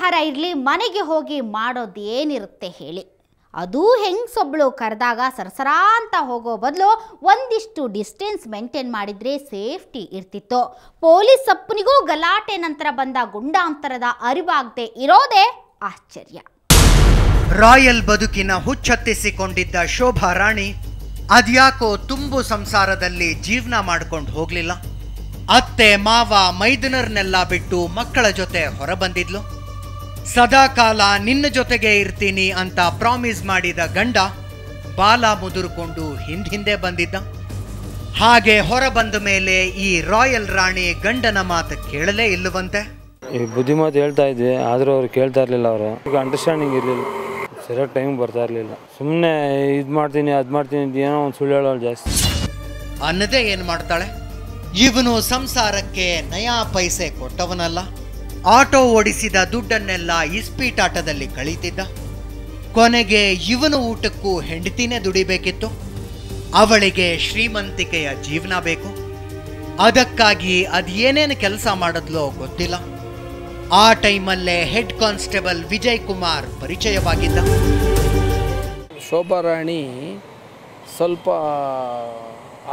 ವ್ಯವಹಾರ ಇರಲಿ, ಮನೆಗೆ ಹೋಗಿ ಮಾಡೋದೇನಿರುತ್ತೆ ಹೇಳಿ? ಅದೂ ಹೆಂಗಸೊಬ್ಳು ಕರೆದಾಗ ಸರಸರ ಅಂತ ಹೋಗೋ ಬದಲು ಒಂದಿಷ್ಟು ಡಿಸ್ಟೆನ್ಸ್ ಮೇಂಟೈನ್ ಮಾಡಿದರೆ ಸೇಫ್ಟಿ ಇರ್ತಿತ್ತು. ಪೊಲೀಸ್ ಅಪ್ಪನಿಗೂ ಗಲಾಟೆ ನಂತರ ಬಂದ ಗುಂಡಾಂತರದ ಅರಿವಾಗದೆ ಇರೋದೇ ಆಶ್ಚರ್ಯ. ರಾಯಲ್ ಬದುಕಿನ ಹುಚ್ಚತ್ತಿಸಿಕೊಂಡಿದ್ದ ಶೋಭಾ ರಾಣಿ ಅದ್ಯಾಕೋ ತುಂಬು ಸಂಸಾರದಲ್ಲಿ ಜೀವನ ಮಾಡ್ಕೊಂಡು ಹೋಗ್ಲಿಲ್ಲ. ಅತ್ತೆ ಮಾವ ಮೈದುನರ್ನೆಲ್ಲ ಬಿಟ್ಟು ಮಕ್ಕಳ ಜೊತೆ ಹೊರಬಂದಿದ್ಲು. ಸದಾಕಾಲ ನಿನ್ನ ಜೊತೆಗೆ ಇರ್ತೀನಿ ಅಂತ ಪ್ರಾಮಿಸ್ ಮಾಡಿದ ಗಂಡ ಬಾಲ ಮುದುರ್ಕೊಂಡು ಹಿಂದೆ ಬಂದಿದ್ದ. ಹಾಗೆ ಹೊರಬಂದ ಮೇಲೆ ಈ ರಾಯಲ್ ರಾಣಿ ಗಂಡನ ಮಾತು ಕೇಳಲೇ ಇಲ್ಲವಂತೆ. ಈ ಬುದ್ಧಿಮಾತು ಹೇಳ್ತಾ ಇದ್ದೆ, ಆದರೂ ಅವ್ರು ಕೇಳ್ತಾ ಇರಲಿಲ್ಲ. ಅವರು ಈಗ ಅಂಡರ್ಸ್ಟ್ಯಾಂಡಿಂಗ್ ಇರಲಿಲ್ಲ, ಸರಿಯಾಗಿ ಟೈಮ್ ಬರ್ತಾ ಇರಲಿಲ್ಲ. ಸುಮ್ಮನೆ ಇದು ಮಾಡ್ತೀನಿ ಅದು ಮಾಡ್ತೀನಿ ಅಂತ ಏನೋ ಒಂದು ಸುಳ್ಳು ಹೇಳೋಳು ಜಾಸ್ತಿ. ಅನ್ನದೇ ಏನು ಮಾಡ್ತಾಳೆ? ಇವನು ಸಂಸಾರಕ್ಕೆ ನಯಾ ಪೈಸೆ ಕೊಟ್ಟವನಲ್ಲ. ಆಟೋ ಓಡಿಸಿದ ದುಡ್ಡನ್ನೆಲ್ಲ ಇಸ್ಪೀಟಾಟದಲ್ಲಿ ಕಳೀತಿದ್ದ. ಕೊನೆಗೆ ಇವನು ಊಟಕ್ಕೂ ಹೆಂಡತಿನೇ ದುಡಿಬೇಕಿತ್ತು. ಅವಳಿಗೆ ಶ್ರೀಮಂತಿಕೆಯ ಜೀವನ ಬೇಕು. ಅದಕ್ಕಾಗಿ ಅದೇನೇನು ಕೆಲಸ ಮಾಡಿದ್ಲೋ ಗೊತ್ತಿಲ್ಲ. ಆ ಟೈಮಲ್ಲೇ ಹೆಡ್ ಕಾನ್ಸ್ಟೇಬಲ್ ವಿಜಯ್ ಕುಮಾರ್ ಪರಿಚಯವಾಗಿದ್ದ. ಶೋಭಾ ರಾಣಿ ಸ್ವಲ್ಪ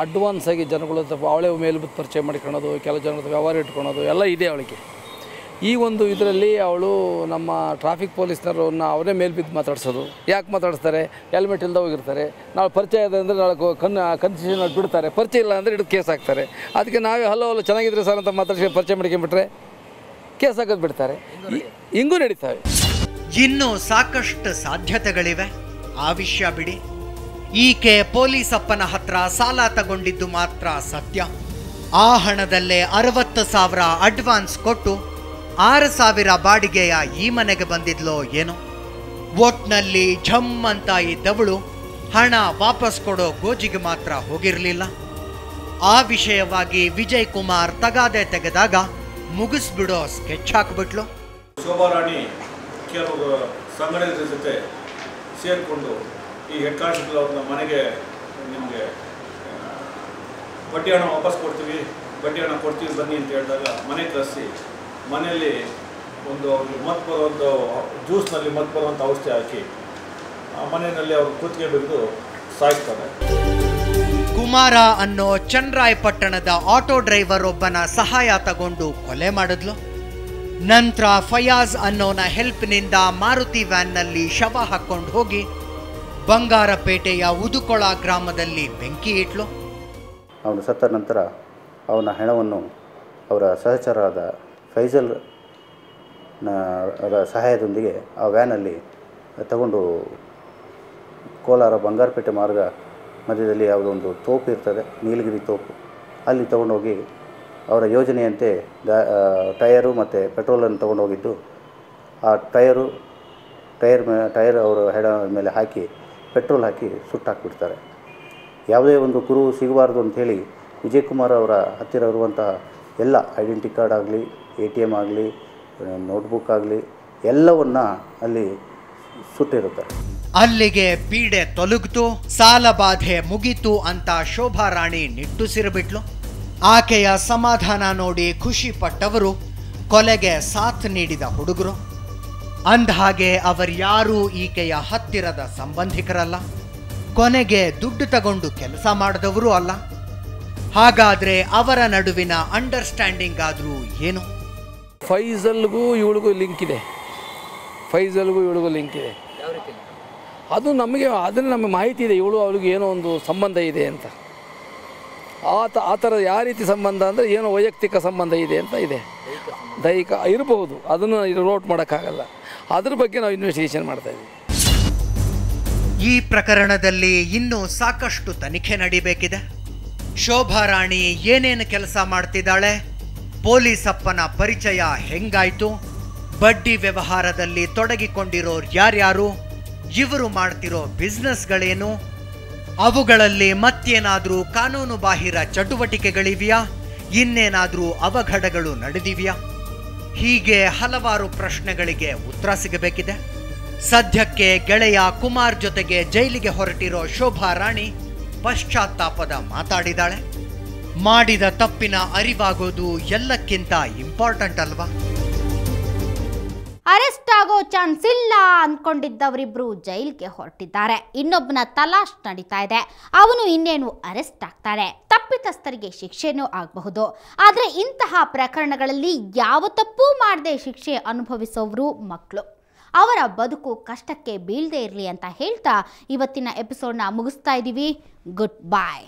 ಅಡ್ವಾನ್ಸ್ ಆಗಿ ಜನಗಳ ಹತ್ರ ಅವಳೇ ಮೇಲ್ಬಿಟ್ಟು ಪರಿಚಯ ಮಾಡಿಕೊಳ್ಳೋದು, ಕೆಲವು ಜನರ ವ್ಯವಹಾರ ಇಟ್ಕೊಳೋದು ಎಲ್ಲ ಇದೆ ಅವಳಿಗೆ. ಈ ಒಂದು ಇದರಲ್ಲಿ ಅವಳು ನಮ್ಮ ಟ್ರಾಫಿಕ್ ಪೊಲೀಸ್ನವ್ರನ್ನ ಅವರೇ ಮೇಲ್ಬಿದ್ದು ಮಾತಾಡ್ಸೋದು. ಯಾಕೆ ಮಾತಾಡಿಸ್ತಾರೆ? ಹೆಲ್ಮೆಟ್ ಇಲ್ಲದೆ ಹೋಗಿರ್ತಾರೆ. ನಾವು ಪರಿಚಯ ಇದೆ ಅಂದರೆ ನಾಳೆ ಕನ್ಸೆಷನ್ ಬಿಡ್ತಾರೆ, ಪರಿಚಯ ಇಲ್ಲ ಅಂದರೆ ಹಿಡಿದು ಕೇಸ್ ಹಾಕ್ತಾರೆ. ಅದಕ್ಕೆ ನಾವೇ ಹಲೋ ಚೆನ್ನಾಗಿದ್ರೆ ಸರ್ ಅಂತ ಮಾತಾಡಿಸಿ ಪರಿಚಯ ಮಾಡ್ಕೊಂಬಿಟ್ರೆ ಕೇಸ್ ಹಾಕೋದು ಬಿಡ್ತಾರೆ. ಹಿಂಗೂ ನಡೀತಾವೆ. ಇನ್ನೂ ಸಾಕಷ್ಟು ಸಾಧ್ಯತೆಗಳಿವೆ. ಆ ವಿಷಯ ಬಿಡಿ. ಈಕೆ ಪೊಲೀಸ್ ಅಪ್ಪನ ಹತ್ರ ಸಾಲ ತಗೊಂಡಿದ್ದು ಮಾತ್ರ ಸತ್ಯ. ಆ ಹಣದಲ್ಲೇ 60,000 ಅಡ್ವಾನ್ಸ್ ಕೊಟ್ಟು 6,000 ಬಾಡಿಗೆಯ ಈ ಮನೆಗೆ ಬಂದಿದ್ಲೋ ಏನೋ. ಒಟ್ನಲ್ಲಿ ಝಮ್ ಅಂತ ಇದ್ದವಳು ಹಣ ವಾಪಸ್ ಕೊಡೋ ಗೋಜಿಗೆ ಮಾತ್ರ ಹೋಗಿರಲಿಲ್ಲ. ಆ ವಿಷಯವಾಗಿ ವಿಜಯ್ ಕುಮಾರ್ ತಗಾದೆ ತೆಗೆದಾಗ ಮುಗಿಸ್ಬಿಡೋ ಸ್ಕೆಚ್ ಹಾಕ್ಬಿಟ್ಲು. ಶೋಭಾ ರಾಣಿ ಕೆಲವು ಸಂಘಟನೆಗಳ ಜೊತೆ ಸೇರಿಕೊಂಡು ಈ ಹೆಡ್ ಕಾನ್ಸ್ಟೇಬಲ್ ಅವ್ರನ್ನ ಮನೆಗೆ ನಿಮಗೆ ಬಡ್ಡಿ ಹಣ ವಾಪಸ್ ಕೊಡ್ತೀವಿ, ಬಡ್ಡಿ ಹಣ ಕೊಡ್ತೀವಿ ಬನ್ನಿ ಅಂತ ಹೇಳಿದಾಗ ಮನೆಗೆ ಕಳಿಸಿ ಮನೆಯಲ್ಲಿ ಒಂದು ಮತ್ತು ಬರುವಂಥ ಜ್ಯೂಸ್ನಲ್ಲಿ ಮತ್ತು ಬರುವಂಥ ಔಷಧಿ ಹಾಕಿ ಮನೆಯಲ್ಲಿ ಅವರು ಕುತ್ತಿಗೆ ಬಿದ್ದು ಸಾಯಿಸ್ತಾರೆ. ಕುಮಾರ ಅನ್ನೋ ಚನ್ನರಾಯಪಟ್ಟಣದ ಆಟೋ ಡ್ರೈವರ್ ಒಬ್ಬನ ಸಹಾಯ ತಗೊಂಡು ಕೊಲೆ ಮಾಡಿದ್ಲು. ನಂತರ ಫಯಾಜ್ ಅನ್ನೋನ ಹೆಲ್ಪ್ನಿಂದ ಮಾರುತಿ ವ್ಯಾನ್ನಲ್ಲಿ ಶವ ಹಾಕ್ಕೊಂಡು ಹೋಗಿ ಬಂಗಾರಪೇಟೆಯ ಉದುಕೊಳ ಗ್ರಾಮದಲ್ಲಿ ಬೆಂಕಿ ಇಟ್ಲು. ಅವನು ಸತ್ತ ನಂತರ ಅವನ ಹೆಣವನ್ನು ಅವರ ಸಹಚರರಾದ ಫೈಜಲ್ ಸಹಾಯದೊಂದಿಗೆ ಆ ವ್ಯಾನಲ್ಲಿ ತಗೊಂಡು ಕೋಲಾರ ಬಂಗಾರಪೇಟೆ ಮಾರ್ಗ ಮಧ್ಯದಲ್ಲಿ ಯಾವುದೋ ಒಂದು ತೋಪು ಇರ್ತದೆ, ನೀಲಗಿರಿ ತೋಪು, ಅಲ್ಲಿ ತೊಗೊಂಡೋಗಿ ಅವರ ಯೋಜನೆಯಂತೆ ಟಯರು ಮತ್ತು ಪೆಟ್ರೋಲನ್ನು ತೊಗೊಂಡೋಗಿದ್ದು ಆ ಟೈರ್ ಅವರ ಹೆಡ ಮೇಲೆ ಹಾಕಿ ಪೆಟ್ರೋಲ್ ಹಾಕಿ ಸುಟ್ಟಾಕ್ಬಿಡ್ತಾರೆ. ಯಾವುದೇ ಒಂದು ಕುರು ಸಿಗಬಾರ್ದು ಅಂಥೇಳಿ ವಿಜಯ್ ಕುಮಾರ್ ಅವರ ಹತ್ತಿರ ಇರುವಂತಹ ಎಲ್ಲ ಐಡೆಂಟಿ ಕಾರ್ಡ್ ಆಗಲಿ, ATM ಆಗಲಿ, ನೋಟ್ಬುಕ್ ಆಗಲಿ ಎಲ್ಲವನ್ನ ಅಲ್ಲಿ ಸುಟ್ಟಿರುತ್ತಾರೆ. ಅಲ್ಲಿಗೆ ಪೀಡೆ ತೊಲಗಿತು, ಸಾಲ ಬಾಧೆ ಮುಗಿತು ಅಂತ ಶೋಭಾ ರಾಣಿ ನಿಟ್ಟುಸಿರುಬಿಟ್ಲು. ಆಕೆಯ ಸಮಾಧಾನ ನೋಡಿ ಖುಷಿ ಪಟ್ಟವರು ಕೊಲೆಗೆ ಸಾಥ್ ನೀಡಿದ ಹುಡುಗರು. ಅಂದಹಾಗೆ ಅವರ್ಯಾರೂ ಈಕೆಯ ಹತ್ತಿರದ ಸಂಬಂಧಿಕರಲ್ಲ, ಕೊನೆಗೆ ದುಡ್ಡು ತಗೊಂಡು ಕೆಲಸ ಮಾಡಿದವರು ಅಲ್ಲ. ಹಾಗಾದ್ರೆ ಅವರ ನಡುವಿನ ಅಂಡರ್ಸ್ಟ್ಯಾಂಡಿಂಗ್ ಆದರೂ ಏನು? ಫೈಜಲ್ಗೂ ಇವಳಿಗೂ ಲಿಂಕ್ ಇದೆ. ಅದು ನಮಗೆ ಮಾಹಿತಿ ಇದೆ, ಇವಳು ಅವಳಿಗೆ ಏನೋ ಒಂದು ಸಂಬಂಧ ಇದೆ ಅಂತ. ಆ ಥರ ಯಾವ ರೀತಿ ಸಂಬಂಧ ಅಂದರೆ ಏನೋ ವೈಯಕ್ತಿಕ ಸಂಬಂಧ ಇದೆ ಅಂತ ಇದೆ, ದೈಹಿಕ ಇರಬಹುದು, ಅದನ್ನು ನೋಟ್ ಮಾಡೋಕ್ಕಾಗಲ್ಲ. ಅದ್ರ ಬಗ್ಗೆ ನಾವು ಇನ್ವೆಸ್ಟಿಗೇಷನ್ ಮಾಡ್ತಾಯಿದ್ದೀವಿ. ಈ ಪ್ರಕರಣದಲ್ಲಿ ಇನ್ನೂ ಸಾಕಷ್ಟು ತನಿಖೆ ನಡೀಬೇಕಿದೆ. ಶೋಭಾ ರಾಣಿ ಏನೇನು ಕೆಲಸ ಮಾಡ್ತಿದ್ದಾಳೆ, ಪೊಲೀಸ್ ಅಪ್ಪನ ಪರಿಚಯ ಹೆಂಗಾಯ್ತು, ಬಡ್ಡಿ ವ್ಯವಹಾರದಲ್ಲಿ ತೊಡಗಿಕೊಂಡಿರೋರು ಯಾರ್ಯಾರು, ಇವರು ಮಾಡ್ತಿರೋ ಬಿಸ್ನೆಸ್ಗಳೇನು, ಅವುಗಳಲ್ಲಿ ಮತ್ತೇನಾದರೂ ಕಾನೂನು ಬಾಹಿರ ಚಟುವಟಿಕೆಗಳಿವೆಯಾ, ಇನ್ನೇನಾದರೂ ಅವಘಡಗಳು ನಡೆದಿವೆಯಾ? ಹೀಗೆ ಹಲವಾರು ಪ್ರಶ್ನೆಗಳಿಗೆ ಉತ್ತರ ಸಿಗಬೇಕಿದೆ. ಸದ್ಯಕ್ಕೆ ಗೆಳೆಯ ಕುಮಾರ್ ಜೊತೆಗೆ ಜೈಲಿಗೆ ಹೊರಟಿರೋ ಶೋಭಾ ರಾಣಿ ಪಶ್ಚಾತ್ತಾಪದ ಮಾತಾಡಿದಾಳೆ. ಮಾಡಿದ ತಪ್ಪಿನ ಅರಿವಾಗೋದು ಎಲ್ಲಕ್ಕಿಂತ ಇಂಪಾರ್ಟೆಂಟ್ ಅಲ್ವಾ? ಅರೆಸ್ಟ್ ಆಗೋ ಚಾನ್ಸ್ ಇಲ್ಲ ಅಂದ್ಕೊಂಡಿದ್ದವರಿಬ್ರು ಜೈಲ್ಗೆ ಹೊರಟಿದ್ದಾರೆ. ಇನ್ನೊಬ್ಬನ ತಲಾಶ್ ನಡೀತಾ ಇದೆ. ಅವನು ಇನ್ನೇನು ಅರೆಸ್ಟ್ ಆಗ್ತಾನೆ. ತಪ್ಪಿತಸ್ಥರಿಗೆ ಶಿಕ್ಷೆನೂ ಆಗಬಹುದು. ಆದರೆ ಇಂತಹ ಪ್ರಕರಣಗಳಲ್ಲಿ ಯಾವ ತಪ್ಪೂ ಮಾಡದೆ ಶಿಕ್ಷೆ ಅನುಭವಿಸೋರು ಮಕ್ಕಳು. ಅವರ ಬದುಕು ಕಷ್ಟಕ್ಕೆ ಬೀಳದೇ ಇರಲಿ ಅಂತ ಹೇಳ್ತಾ ಇವತ್ತಿನ ಎಪಿಸೋಡ್ನ ಮುಗಿಸ್ತಾ ಇದ್ದೀವಿ. ಗುಡ್ ಬಾಯ್.